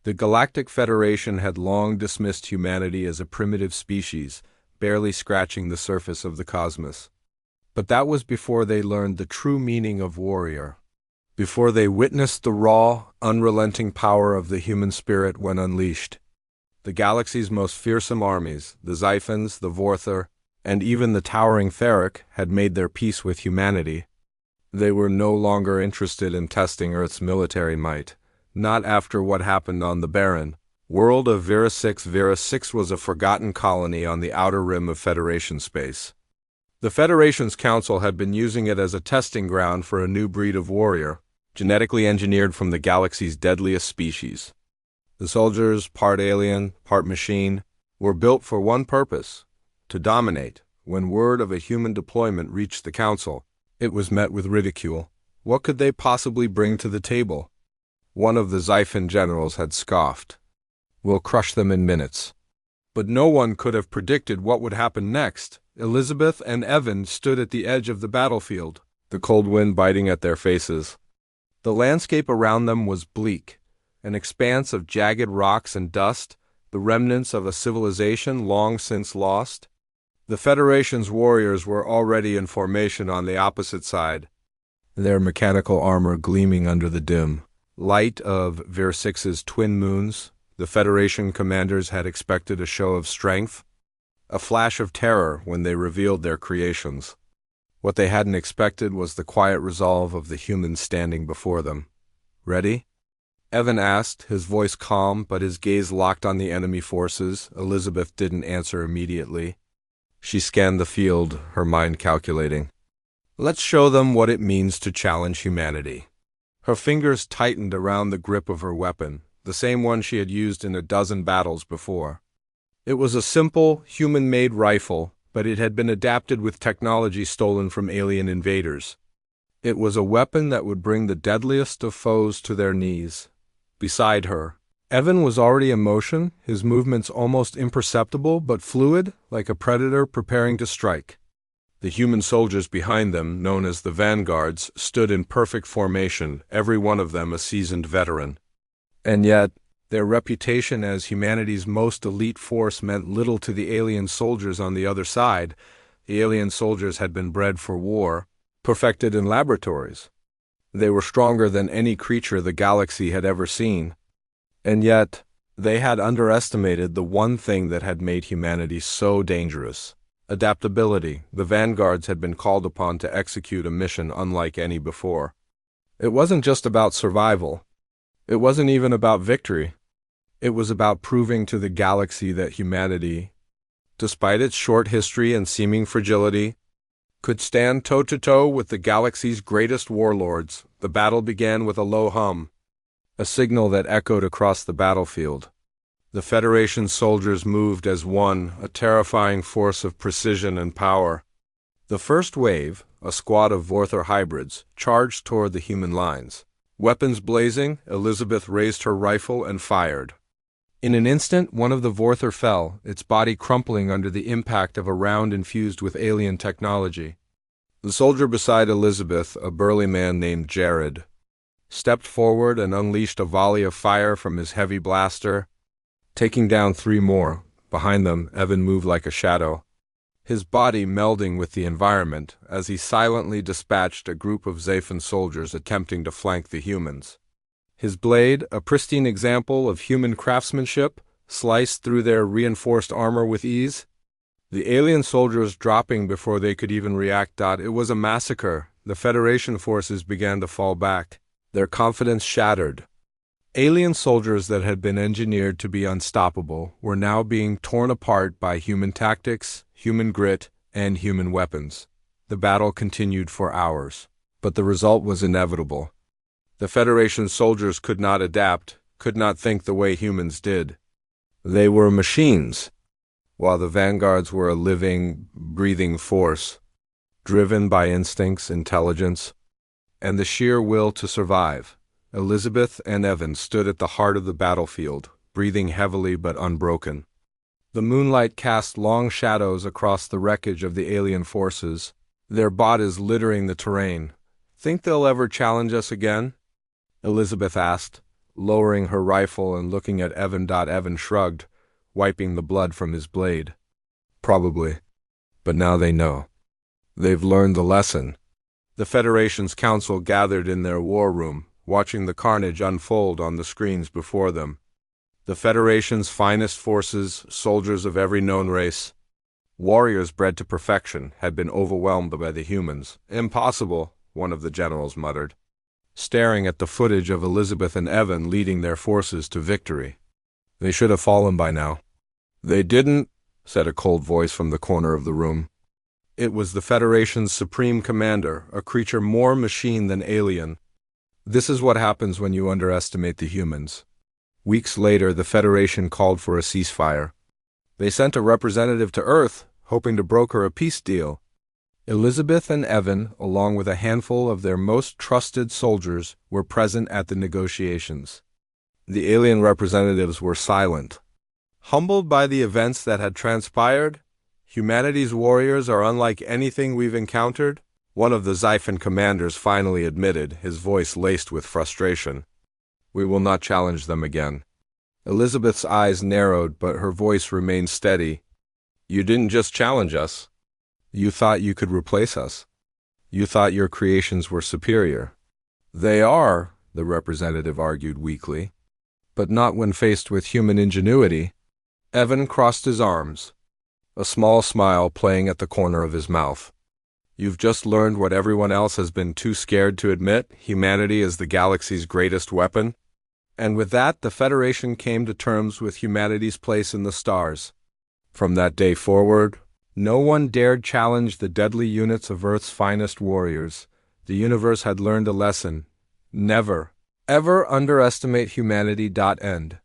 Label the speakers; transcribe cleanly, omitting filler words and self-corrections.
Speaker 1: The Galactic Federation had long dismissed humanity as a primitive species, barely scratching the surface of the cosmos. But that was before they learned the true meaning of warrior. Before they witnessed the raw, unrelenting power of the human spirit when unleashed. The galaxy's most fearsome armies, the Xiphons, the Vorthar, and even the towering Theric, had made their peace with humanity. They were no longer interested in testing Earth's military might, not after what happened on the barren world of Vera 6. Vera 6 was a forgotten colony on the outer rim of Federation space. The Federation's council had been using it as a testing ground for a new breed of warrior, genetically engineered from the galaxy's deadliest species. The soldiers, part alien, part machine, were built for one purpose: to dominate. When word of a human deployment reached the council, it was met with ridicule. What could they possibly bring to the table? One of the Xiphon generals had scoffed. "We'll crush them in minutes." But no one could have predicted what would happen next. Elizabeth and Evan stood at the edge of the battlefield, the cold wind biting at their faces. The landscape around them was bleak, an expanse of jagged rocks and dust, the remnants of a civilization long since lost. The Federation's warriors were already in formation on the opposite side, their mechanical armor gleaming under the dim light of Ver 6's twin moons. The Federation commanders had expected a show of strength, a flash of terror when they revealed their creations. What they hadn't expected was the quiet resolve of the humans standing before them. "Ready?" Evan asked, his voice calm but his gaze locked on the enemy forces. Elizabeth didn't answer immediately. She scanned the field, her mind calculating. "Let's show them what it means to challenge humanity." Her fingers tightened around the grip of her weapon, the same one she had used in a dozen battles before. It was a simple, human-made rifle, but it had been adapted with technology stolen from alien invaders. It was a weapon that would bring the deadliest of foes to their knees. Beside her, Evan was already in motion, his movements almost imperceptible but fluid, like a predator preparing to strike. The human soldiers behind them, known as the vanguards, stood in perfect formation, every one of them a seasoned veteran. And yet, their reputation as humanity's most elite force meant little to the alien soldiers on the other side. The alien soldiers had been bred for war, perfected in laboratories. They were stronger than any creature the galaxy had ever seen. And yet, they had underestimated the one thing that had made humanity so dangerous: adaptability. The vanguards had been called upon to execute a mission unlike any before. It wasn't just about survival. It wasn't even about victory. It was about proving to the galaxy that humanity, despite its short history and seeming fragility, could stand toe-to-toe with the galaxy's greatest warlords. The battle began with a low hum, a signal that echoed across the battlefield. The Federation soldiers moved as one, a terrifying force of precision and power. The first wave, a squad of Vorthar hybrids, charged toward the human lines. Weapons blazing, Elizabeth raised her rifle and fired. In an instant, one of the Vorthar fell, its body crumpling under the impact of a round infused with alien technology. The soldier beside Elizabeth, a burly man named Jared, stepped forward and unleashed a volley of fire from his heavy blaster, taking down 3 more. Behind them, Evan moved like a shadow, his body melding with the environment as he silently dispatched a group of Xiphon soldiers attempting to flank the humans. His blade, a pristine example of human craftsmanship, sliced through their reinforced armor with ease. The alien soldiers dropping before they could even react. It was a massacre. The Federation forces began to fall back, their confidence shattered. Alien soldiers that had been engineered to be unstoppable were now being torn apart by human tactics, human grit, and human weapons. The battle continued for hours, but the result was inevitable. The Federation soldiers could not adapt, could not think the way humans did. They were machines, while the vanguards were a living, breathing force, driven by instincts, intelligence, and the sheer will to survive. Elizabeth and Evan stood at the heart of the battlefield, breathing heavily but unbroken. The moonlight cast long shadows across the wreckage of the alien forces, their bodies littering the terrain. "Think they'll ever challenge us again?" Elizabeth asked, lowering her rifle and looking at Evan. Evan shrugged, wiping the blood from his blade. Probably. But now they know. They've learned the lesson. The Federation's council gathered in their war room, watching the carnage unfold on the screens before them. The Federation's finest forces, soldiers of every known race, warriors bred to perfection, had been overwhelmed by the humans. Impossible, one of the generals muttered, staring at the footage of Elizabeth and Evan leading their forces to victory. They should have fallen by now. They didn't, said a cold voice from the corner of the room. It was the Federation's supreme commander, a creature more machine than alien. This is what happens when you underestimate the humans. Weeks later, the Federation called for a ceasefire. They sent a representative to Earth, hoping to broker a peace deal. Elizabeth and Evan, along with a handful of their most trusted soldiers, were present at the negotiations. The alien representatives were silent. Humbled by the events that had transpired, humanity's warriors are unlike anything we've encountered, one of the Xiphon commanders finally admitted, his voice laced with frustration. We will not challenge them again. Elizabeth's eyes narrowed, but her voice remained steady. You didn't just challenge us. You thought you could replace us. You thought your creations were superior. They are, the representative argued weakly, but not when faced with human ingenuity. Evan crossed his arms, a small smile playing at the corner of his mouth. You've just learned what everyone else has been too scared to admit: humanity is the galaxy's greatest weapon. And with that, the Federation came to terms with humanity's place in the stars. From that day forward, no one dared challenge the deadly units of Earth's finest warriors. The universe had learned a lesson. Never, ever underestimate humanity. End.